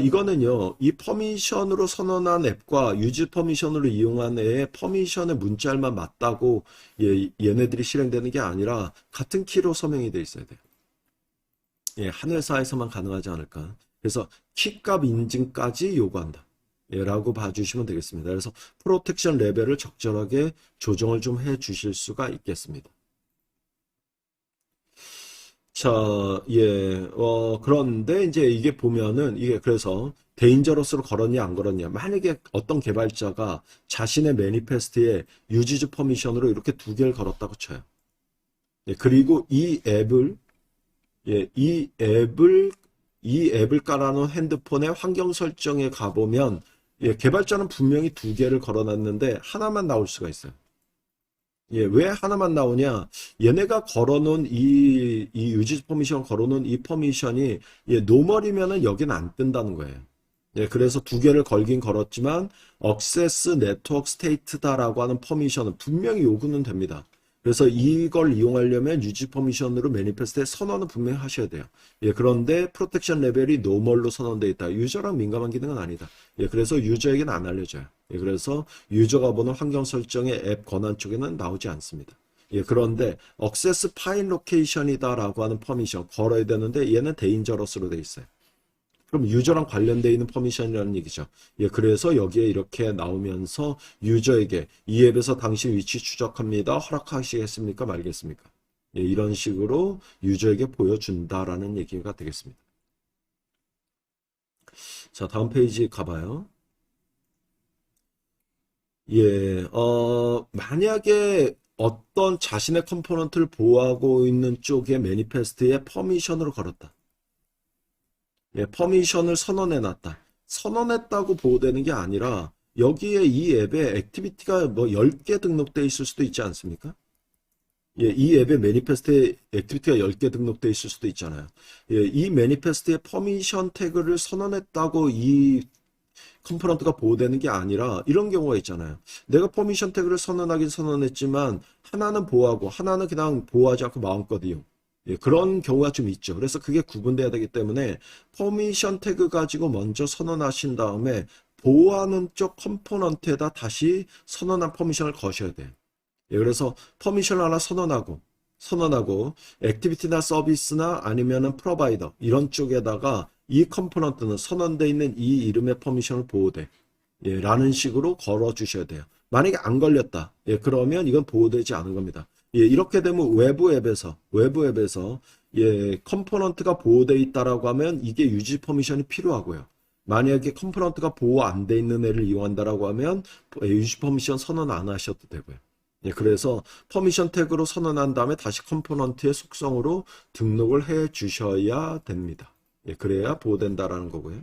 이거는요, 이 퍼미션으로 선언한 앱과 유지 퍼미션으로 이용한 앱의 퍼미션의 문자열만 맞다고 얘네들이 실행되는 게 아니라 같은 키로 서명이 돼 있어야 돼요. 한 회사에서만 가능하지 않을까. 그래서 키값 인증까지 요구한다. 라고 봐주시면 되겠습니다. 그래서 프로텍션 레벨을 적절하게 조정을 좀 해 주실 수가 있겠습니다. 자, 그런데 이제 이게 보면은 이게 그래서 데인저러스로 걸었냐 안 걸었냐. 만약에 어떤 개발자가 자신의 매니페스트에 유지즈 퍼미션으로 이렇게 두 개를 걸었다고 쳐요. 그리고 예, 이 앱을 이 앱을 깔아놓은 핸드폰의 환경 설정에 가보면 개발자는 분명히 두 개를 걸어놨는데 하나만 나올 수가 있어요. 왜 하나만 나오냐? 얘네가 걸어놓은 이 유지 퍼미션 걸어놓은 이 퍼미션이 노멀이면은 여기는 안 뜬다는 거예요. 그래서 두 개를 걸긴 걸었지만 억세스 네트워크 스테이트다라고 하는 퍼미션은 분명히 요구는 됩니다. 그래서 이걸 이용하려면 유지 퍼미션으로 매니페스트에 선언은 분명히 하셔야 돼요. 그런데 프로텍션 레벨이 노멀로 선언되어 있다. 유저랑 민감한 기능은 아니다. 그래서 유저에게는 안 알려져요. 그래서 유저가 보는 환경 설정의 앱 권한 쪽에는 나오지 않습니다. 그런데 억세스 파일 로케이션이다라고 하는 퍼미션 걸어야 되는데 얘는 데인저러스로 되어 있어요. 그럼 유저랑 관련되어 있는 퍼미션이라는 얘기죠. 그래서 여기에 이렇게 나오면서 유저에게 이 앱에서 당신 위치 추적합니다. 허락하시겠습니까? 말겠습니까? 이런 식으로 유저에게 보여준다라는 얘기가 되겠습니다. 자, 다음 페이지 가봐요. 만약에 어떤 자신의 컴포넌트를 보호하고 있는 쪽의 매니페스트에 퍼미션으로 걸었다. 퍼미션을 선언해놨다. 선언했다고 보호되는 게 아니라 여기에 이 앱에 액티비티가 뭐 10개 등록되어 있을 수도 있지 않습니까? 이 앱의 매니페스트에 액티비티가 10개 등록되어 있을 수도 있잖아요. 이 매니페스트의 퍼미션 태그를 선언했다고 이 컴포넌트가 보호되는 게 아니라 이런 경우가 있잖아요. 내가 퍼미션 태그를 선언하긴 선언했지만 하나는 보호하고 하나는 그냥 보호하지 않고 마음껏 이용. 그런 경우가 좀 있죠. 그래서 그게 구분돼야 되기 때문에 퍼미션 태그 가지고 먼저 선언하신 다음에 보호하는 쪽 컴포넌트에다 다시 선언한 퍼미션을 거셔야 돼요. 예, 그래서 퍼미션 하나 선언하고 액티비티나 서비스나 아니면은 프로바이더 이런 쪽에다가 이 컴포넌트는 선언되어 있는 이 이름의 퍼미션을 보호돼. 예, 라는 식으로 걸어 주셔야 돼요. 만약에 안 걸렸다. 예, 그러면 이건 보호되지 않은 겁니다. 예, 이렇게 되면 외부 앱에서 예, 컴포넌트가 보호되어 있다라고 하면 이게 유지 퍼미션이 필요하고요. 만약에 컴포넌트가 보호 안 돼 있는 애를 이용한다라고 하면 유지 퍼미션 선언 안 하셔도 되고요. 예, 그래서 퍼미션 태그로 선언한 다음에 다시 컴포넌트의 속성으로 등록을 해 주셔야 됩니다. 예, 그래야 보호된다라는 거고요.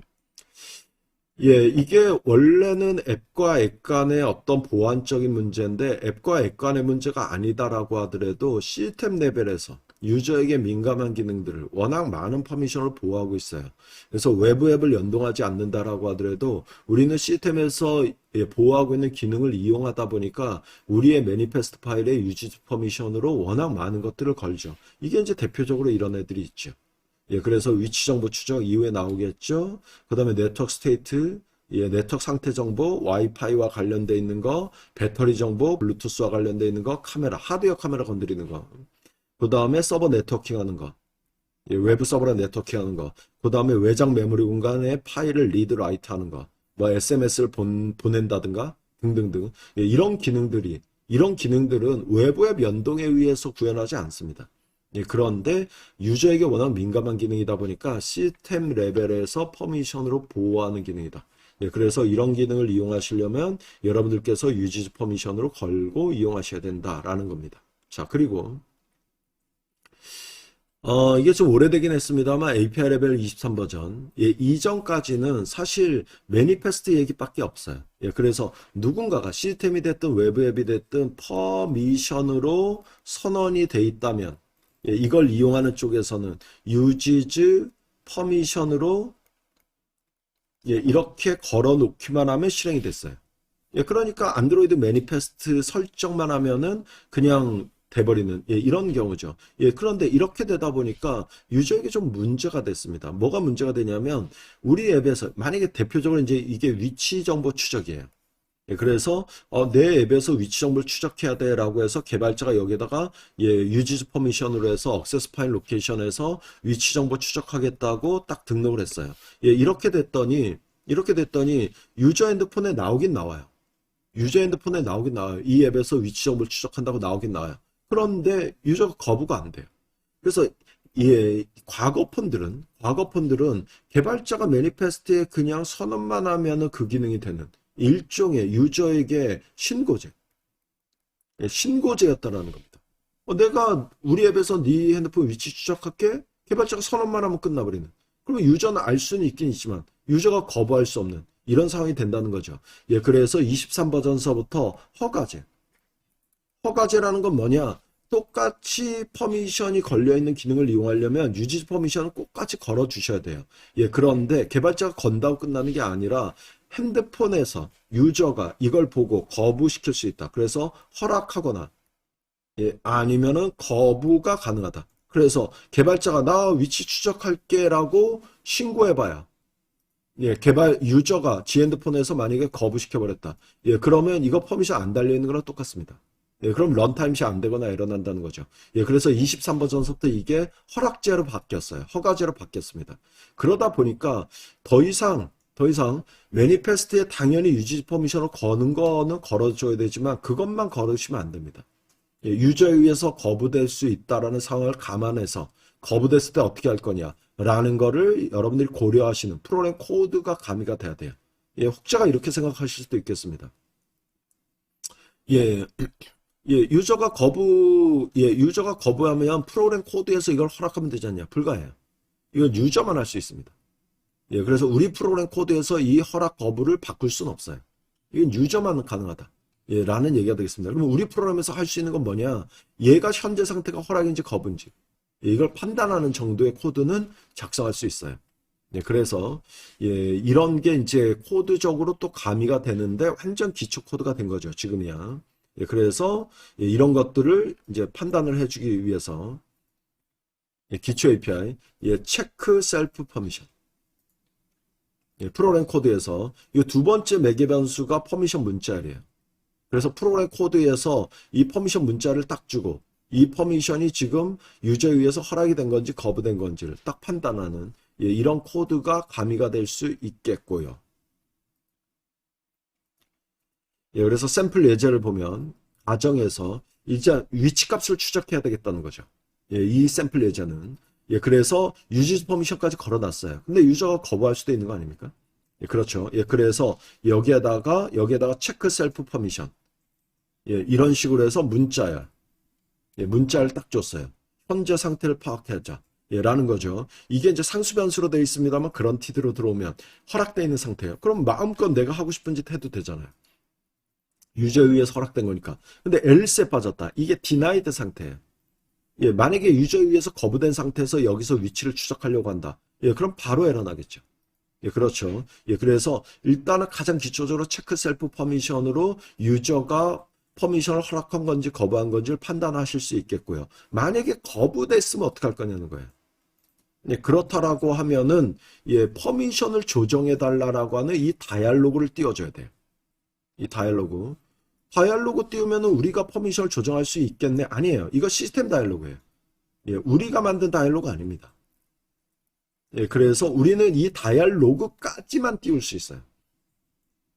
예, 이게 원래는 앱과 앱 간의 어떤 보안적인 문제인데 앱과 앱 간의 문제가 아니다라고 하더라도 시스템 레벨에서 유저에게 민감한 기능들을 워낙 많은 퍼미션을 보호하고 있어요. 그래서 외부 앱을 연동하지 않는다라고 하더라도 우리는 시스템에서 보호하고 있는 기능을 이용하다 보니까 우리의 매니페스트 파일의 유지 퍼미션으로 워낙 많은 것들을 걸죠. 이게 이제 대표적으로 이런 애들이 있죠. 예, 그래서 위치 정보 추적 이후에 나오겠죠. 그 다음에 네트워크 스테이트, 예, 네트워크 상태 정보, 와이파이와 관련돼 있는 거, 배터리 정보, 블루투스와 관련돼 있는 거, 카메라, 하드웨어 카메라 건드리는 거. 그 다음에 서버 네트워킹 하는 거. 예, 외부 서버랑 네트워킹 하는 거. 그 다음에 외장 메모리 공간에 파일을 리드 라이트 하는 거. 뭐 SMS를 보낸다든가 등등등. 예, 이런 기능들은 외부 앱 연동에 의해서 구현하지 않습니다. 예, 그런데 유저에게 워낙 민감한 기능이다 보니까 시스템 레벨에서 퍼미션으로 보호하는 기능이다. 예, 그래서 이런 기능을 이용하시려면 여러분들께서 유지 퍼미션으로 걸고 이용하셔야 된다라는 겁니다. 자, 그리고 이게 좀 오래되긴 했습니다만 API 레벨 23 버전 예, 이전까지는 사실 매니페스트 얘기밖에 없어요. 예, 그래서 누군가가 시스템이 됐든 외부 앱이 됐든 퍼미션으로 선언이 돼 있다면 예, 이걸 이용하는 쪽에서는 uses permission으로 예, 이렇게 걸어 놓기만 하면 실행이 됐어요. 예, 그러니까 안드로이드 매니페스트 설정만 하면은 그냥 돼버리는 예, 이런 경우죠. 예, 그런데 이렇게 되다 보니까 유저에게 좀 문제가 됐습니다. 뭐가 문제가 되냐면 우리 앱에서 만약에 대표적으로 이제 이게 위치 정보 추적이에요. 예, 그래서 내 앱에서 위치 정보를 추적해야 돼라고 해서 개발자가 여기다가 예, 유지스 퍼미션으로 해서 액세스 파일 로케이션에서 위치 정보 추적하겠다고 딱 등록을 했어요. 예, 이렇게 됐더니 유저 핸드폰에 나오긴 나와요. 유저 핸드폰에 나오긴 나와요. 이 앱에서 위치 정보를 추적한다고 나오긴 나와요. 그런데 유저가 거부가 안 돼요. 그래서 예, 과거 폰들은 개발자가 매니페스트에 그냥 선언만 하면은 그 기능이 되는 일종의 유저에게 신고제, 예, 신고제였다라는 겁니다. 내가 우리 앱에서 네 핸드폰 위치 추적할게. 개발자가 선언만 하면 끝나버리는. 그러면 유저는 알 수는 있긴 있지만 유저가 거부할 수 없는 이런 상황이 된다는 거죠. 예, 그래서 23 버전서부터 허가제라는 건 뭐냐? 똑같이 퍼미션이 걸려있는 기능을 이용하려면 유지 퍼미션을 똑같이 걸어주셔야 돼요. 예, 그런데 개발자가 건다고 끝나는 게 아니라 핸드폰에서 유저가 이걸 보고 거부시킬 수 있다. 그래서 허락하거나 예, 아니면은 거부가 가능하다. 그래서 개발자가 나 위치 추적할게라고 신고해봐야 예, 유저가 지 핸드폰에서 만약에 거부시켜버렸다. 예, 그러면 이거 퍼미션 안 달려있는 거랑 똑같습니다. 예, 그럼 런타임시 안 되거나 일어난다는 거죠. 예, 그래서 23 버전부터 이게 허락제로 바뀌었어요. 허가제로 바뀌었습니다. 그러다 보니까 더 이상 매니페스트에 당연히 유지 퍼미션을 거는 거는 걸어줘야 되지만 그것만 걸으시면 안 됩니다. 예, 유저에 의해서 거부될 수 있다라는 상황을 감안해서 거부됐을 때 어떻게 할 거냐라는 거를 여러분들이 고려하시는 프로그램 코드가 가미가 돼야 돼요. 예, 혹자가 이렇게 생각하실 수도 있겠습니다. 예, 예, 유저가 거부하면 프로그램 코드에서 이걸 허락하면 되지 않냐? 불가해요. 이건 유저만 할 수 있습니다. 예, 그래서 우리 프로그램 코드에서 이 허락 거부를 바꿀 수는 없어요. 이건 유저만 가능하다. 예, 라는 얘기가 되겠습니다. 그러면 우리 프로그램에서 할 수 있는 건 뭐냐? 얘가 현재 상태가 허락인지 거부인지. 예, 이걸 판단하는 정도의 코드는 작성할 수 있어요. 예, 그래서 예, 이런 게 이제 코드적으로 또 가미가 되는데 완전 기초 코드가 된 거죠. 지금이야. 예, 그래서 예, 이런 것들을 이제 판단을 해주기 위해서 예, 기초 API, 예, 체크 셀프 퍼미션. 프로그램 코드에서 이 두 번째 매개 변수가 퍼미션 문자열이에요. 그래서 프로그램 코드에서 이 퍼미션 문자를 딱 주고 이 퍼미션이 지금 유저에 의해서 허락이 된 건지 거부된 건지를 딱 판단하는 이런 코드가 가미가 될 수 있겠고요. 그래서 샘플 예제를 보면 가정에서 이제 위치값을 추적해야 되겠다는 거죠. 이 샘플 예제는 그래서 유지 퍼미션까지 걸어놨어요. 근데 유저가 거부할 수도 있는 거 아닙니까? 그렇죠. 그래서 여기에다가 체크 셀프 퍼미션 이런 식으로 해서 문자를 딱 줬어요. 현재 상태를 파악하자. 라는 거죠. 이게 이제 상수 변수로 되어 있습니다만 그런티드로 들어오면 허락되어 있는 상태예요. 그럼 마음껏 내가 하고 싶은 짓 해도 되잖아요. 유저에 의해서 허락된 거니까. 근데 else에 빠졌다. 이게 denied 상태예요. 만약에 유저에 의해서 거부된 상태에서 여기서 위치를 추적하려고 한다. 그럼 바로 에러 나겠죠. 그렇죠. 그래서 일단은 가장 기초적으로 체크 셀프 퍼미션으로 유저가 퍼미션을 허락한 건지 거부한 건지를 판단하실 수 있겠고요. 만약에 거부됐으면 어떡할 거냐는 거예요. 그렇다라고 하면은 퍼미션을 조정해 달라라고 하는 이 다이얼로그를 띄워줘야 돼요. 이 다이얼로그 띄우면은 우리가 퍼미션을 조정할 수 있겠네? 아니에요. 이거 시스템 다이얼로그예요. 우리가 만든 다이얼로그 아닙니다. 그래서 우리는 이 다이얼로그까지만 띄울 수 있어요.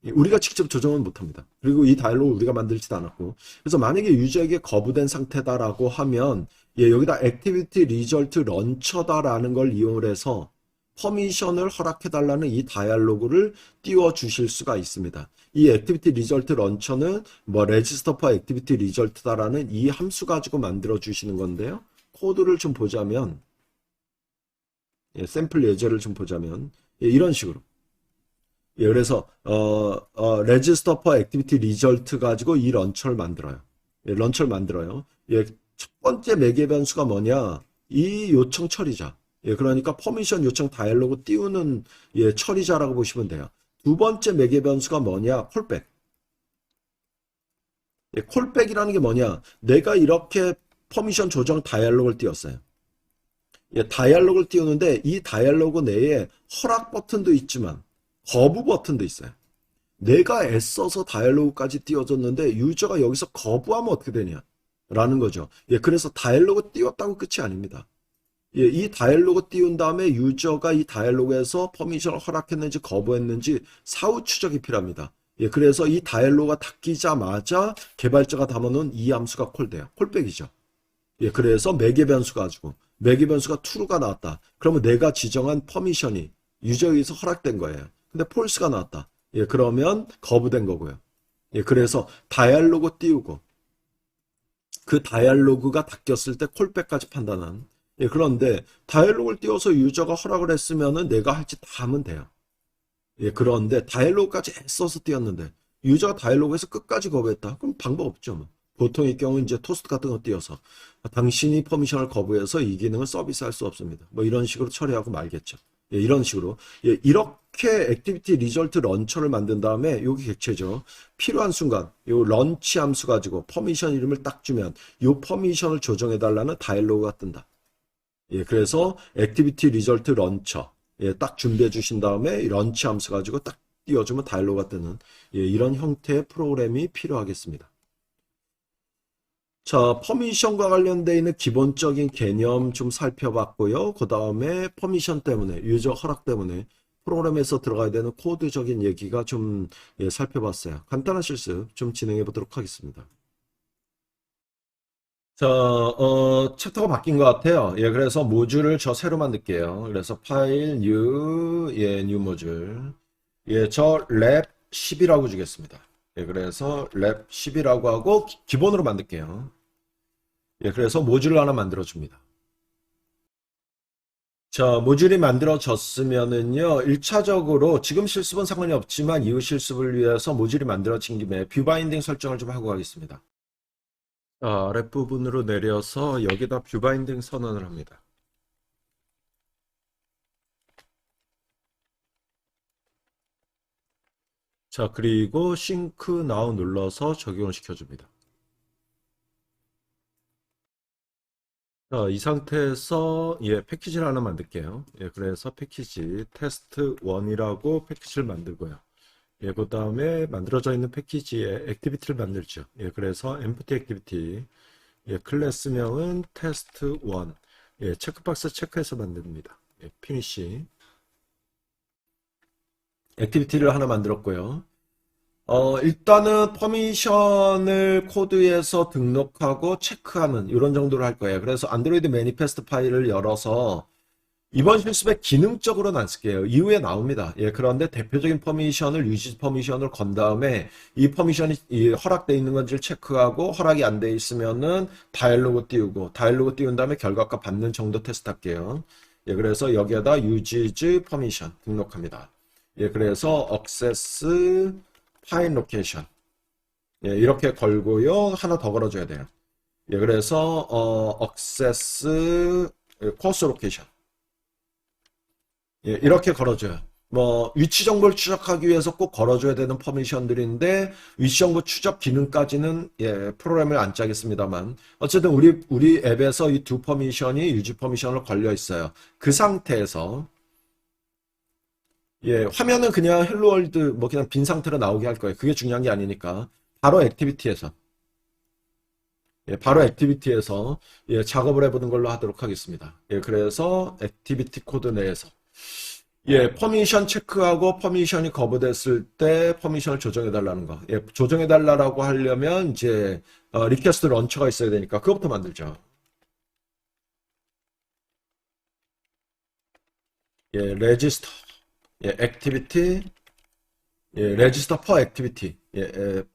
우리가 직접 조정은 못합니다. 그리고 이 다이얼로그 우리가 만들지도 않았고. 그래서 만약에 유저에게 거부된 상태다라고 하면 여기다 액티비티 리절트 런처다라는 걸 이용을 해서 퍼미션을 허락해달라는 이 다이얼로그를 띄워주실 수가 있습니다. 이 액티비티 리절트 런처는 register for activity result다라는 이 함수 가지고 만들어 주시는 건데요. 코드를 좀 보자면 샘플 예제를 좀 보자면 이런 식으로 그래서 register for activity result 가지고 이 런처를 만들어요. 런처를 만들어요. 첫 번째 매개 변수가 뭐냐? 이 요청 처리자. 그러니까 퍼미션 요청 다이얼로그 띄우는 처리자라고 보시면 돼요. 두 번째 매개 변수가 뭐냐? 콜백. 콜백이라는 게 뭐냐? 내가 이렇게 퍼미션 조정 다이얼로그를 띄웠어요. 다이얼로그를 띄우는데 이 다이얼로그 내에 허락 버튼도 있지만 거부 버튼도 있어요. 내가 애써서 다이얼로그까지 띄워줬는데 유저가 여기서 거부하면 어떻게 되냐? 라는 거죠. 그래서 다이얼로그 띄웠다고 끝이 아닙니다. 이 다이얼로그 띄운 다음에 유저가 이 다이얼로그에서 퍼미션을 허락했는지 거부했는지 사후 추적이 필요합니다. 그래서 이 다이얼로그가 닫히자마자 개발자가 담아놓은 이 함수가 콜돼요. 콜백이죠. 그래서 매개 변수 가지고 매개 변수가 true가 나왔다. 그러면 내가 지정한 퍼미션이 유저에 의해서 허락된 거예요. 근데 false가 나왔다. 그러면 거부된 거고요. 그래서 다이얼로그 띄우고 그 다이얼로그가 닫혔을 때 콜백까지 판단한 그런데 다이얼로그를 띄워서 유저가 허락을 했으면은 내가 할 짓 다 하면 돼요. 그런데 다이얼로그까지 애써서 띄웠는데 유저가 다이얼로그에서 끝까지 거부했다. 그럼 방법 없죠. 뭐. 보통의 경우 이제 토스트 같은 거 띄워서 당신이 퍼미션을 거부해서 이 기능을 서비스할 수 없습니다. 뭐 이런 식으로 처리하고 말겠죠. 이런 식으로 이렇게 액티비티 리절트 런처를 만든 다음에 여기 객체죠. 필요한 순간 요 런치 함수 가지고 퍼미션 이름을 딱 주면 요 퍼미션을 조정해 달라는 다이얼로그가 뜬다. 그래서 액티비티 리절트 런처 딱 준비해 주신 다음에 런치 함수 가지고 딱 띄워주면 다이얼로그가 뜨는 이런 형태의 프로그램이 필요하겠습니다. 자, 퍼미션과 관련되어 있는 기본적인 개념 좀 살펴봤고요. 그 다음에 퍼미션 때문에, 유저 허락 때문에 프로그램에서 들어가야 되는 코드적인 얘기가 좀 살펴봤어요. 간단한 실습 좀 진행해 보도록 하겠습니다. 자, 챕터가 바뀐 것 같아요. 그래서 모듈을 저 새로 만들게요. 그래서 파일, new 모듈. 저 랩 10이라고 주겠습니다. 그래서 랩 10이라고 하고 기본으로 만들게요. 그래서 모듈을 하나 만들어줍니다. 자, 모듈이 만들어졌으면은요, 1차적으로 지금 실습은 상관이 없지만 이후 실습을 위해서 모듈이 만들어진 김에 뷰 바인딩 설정을 좀 하고 가겠습니다. 자, 아랫부분으로 내려서 여기다 뷰 바인딩 선언을 합니다. 자, 그리고 싱크 나우 눌러서 적용을 시켜줍니다. 이 상태에서 패키지를 하나 만들게요. 그래서 패키지 테스트 1이라고 패키지를 만들고요. 그 다음에 만들어져 있는 패키지에 액티비티를 만들죠. 그래서 empty activity, 클래스명은 테스트 1, 체크박스 체크해서 만듭니다. finish. 액티비티를 하나 만들었고요. 일단은 퍼미션을 코드에서 등록하고 체크하는 이런 정도로 할 거예요. 그래서 안드로이드 매니페스트 파일을 열어서 이번 실습에 기능적으로는 안 쓸게요. 이후에 나옵니다. 그런데 대표적인 퍼미션을 유지 퍼미션을 건 다음에 이 퍼미션이 허락되어 있는 건지를 체크하고 허락이 안 돼 있으면은 다이얼로그 띄우고 다이얼로그 띄운 다음에 결과값 받는 정도 테스트 할게요. 그래서 여기에다 uses permission 등록합니다. 그래서 access 파일 로케이션 이렇게 걸고요. 하나 더 걸어줘야 돼요. 그래서 access 코스 로케이션 이렇게 걸어줘요. 뭐 위치 정보를 추적하기 위해서 꼭 걸어줘야 되는 퍼미션들인데 위치 정보 추적 기능까지는 프로그램을 안 짜겠습니다만 어쨌든 우리 앱에서 이 두 퍼미션이 유지 퍼미션으로 걸려 있어요. 그 상태에서 화면은 그냥 헬로 월드 뭐 그냥 빈 상태로 나오게 할 거예요. 그게 중요한 게 아니니까 바로 액티비티에서 작업을 해보는 걸로 하도록 하겠습니다. 그래서 액티비티 코드 내에서 퍼미션 체크하고 퍼미션이 거부됐을 때 퍼미션을 조정해 달라는 거. 조정해 달라고 하려면 이제 리퀘스트 런처가 있어야 되니까 그것부터 만들죠. 레지스터, 액티비티, 레지스터 퍼 액티비티,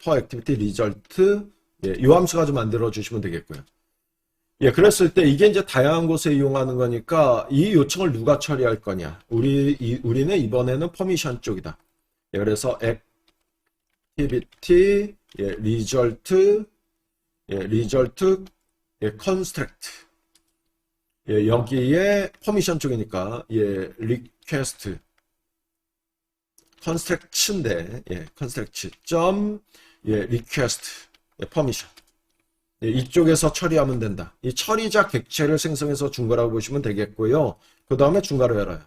퍼 액티비티 리절트, 이 함수가 좀 만들어 주시면 되겠고요. 그랬을 때 이게 이제 다양한 곳에 이용하는 거니까 이 요청을 누가 처리할 거냐. 우리는 이번에는 퍼미션 쪽이다. 그래서 액티비티, 리절트, 컨스트랙트. 여기에 퍼미션 쪽이니까, 리퀘스트. 컨스트랙츠인데, 컨스트랙츠 점, 리퀘스트, 퍼미션. 이쪽에서 처리하면 된다. 이 처리자 객체를 생성해서 준 거라고 보시면 되겠고요. 그 다음에 중괄호 열어요.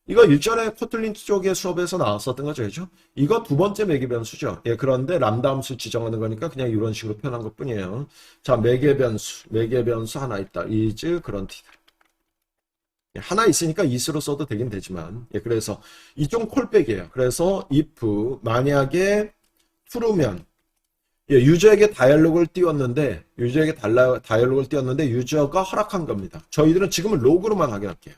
이거 일전에 코틀린 쪽의 수업에서 나왔었던 거죠. 그죠? 이거 두 번째 매개 변수죠. 그런데 람다 함수 지정하는 거니까 그냥 이런 식으로 표현한 것 뿐이에요. 자, 매개 변수 하나 있다. is granted. 하나 있으니까 is로 써도 되긴 되지만, 그래서 이쪽 콜백이에요. 그래서 if 만약에 true면 유저에게 다이얼로그를 띄웠는데 유저가 허락한 겁니다. 저희들은 지금은 로그로만 확인할게요.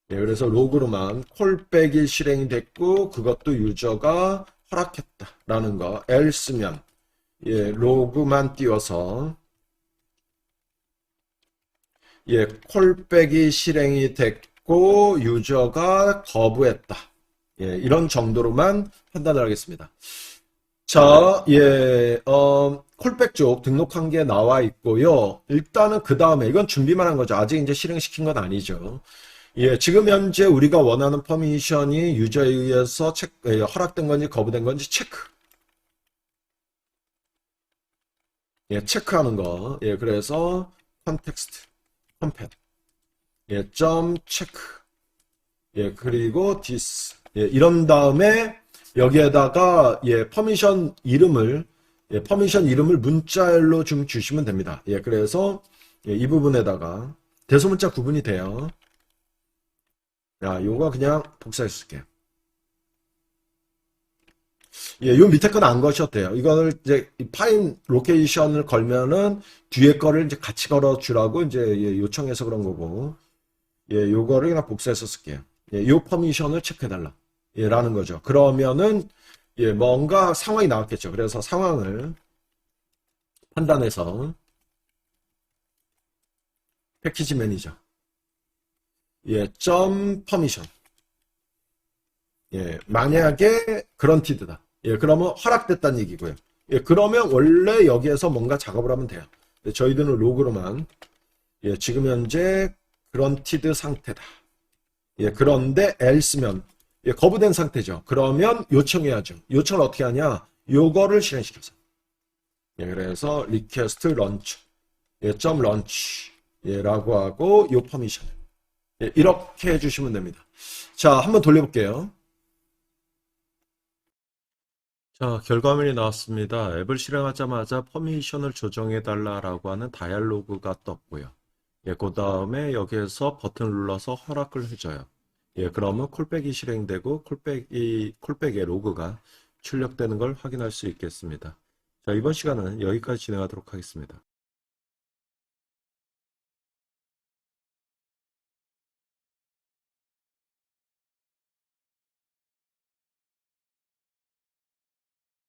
그래서 로그로만 콜백이 실행이 됐고 그것도 유저가 허락했다라는 거. else면 로그만 띄워서 콜백이 실행이 됐고 유저가 거부했다. 이런 정도로만 판단을 하겠습니다. 자, 콜백 쪽 등록한 게 나와 있고요. 일단은 그 다음에 이건 준비만 한 거죠. 아직 이제 실행시킨 건 아니죠. 지금 현재 우리가 원하는 퍼미션이 유저에 의해서 허락된 건지 거부된 건지 체크. 체크하는 거. 그래서 컨텍스트, 컴팻. 점 체크. 그리고 this. 이런 다음에 여기에다가 퍼미션 이름을 문자열로 좀 주시면 됩니다. 그래서 이 부분에다가 대소문자 구분이 돼요. 요거 그냥 복사해 쓸게요. 요 밑에 건 안 거셔도 돼요. 이거를 이제 파인 로케이션을 걸면은 뒤에 거를 이제 같이 걸어 주라고 이제 요청해서 그런 거고. 요거를 그냥 복사해서 쓸게요. 요 퍼미션을 체크해 달라. 라는 거죠. 그러면은 뭔가 상황이 나왔겠죠. 그래서 상황을 판단해서 패키지 매니저 점 퍼미션 만약에 그런티드다. 그러면 허락됐다는 얘기고요. 그러면 원래 여기에서 뭔가 작업을 하면 돼요. 저희들은 로그로만 지금 현재 그런티드 상태다. 그런데 else면 거부된 상태죠. 그러면 요청해야죠. 요청을 어떻게 하냐? 요거를 실행시켜서. 그래서 request launch. 점 launch. 예, 라고 하고 요 퍼미션. 예, 이렇게 해주시면 됩니다. 자, 한번 돌려볼게요. 자, 결과물이 나왔습니다. 앱을 실행하자마자 퍼미션을 조정해달라라고 하는 다이얼로그가 떴고요. 예, 그 다음에 여기에서 버튼을 눌러서 허락을 해줘요. 예, 그러면 콜백이 실행되고 콜백의 로그가 출력되는 걸 확인할 수 있겠습니다. 자, 이번 시간은 여기까지 진행하도록 하겠습니다.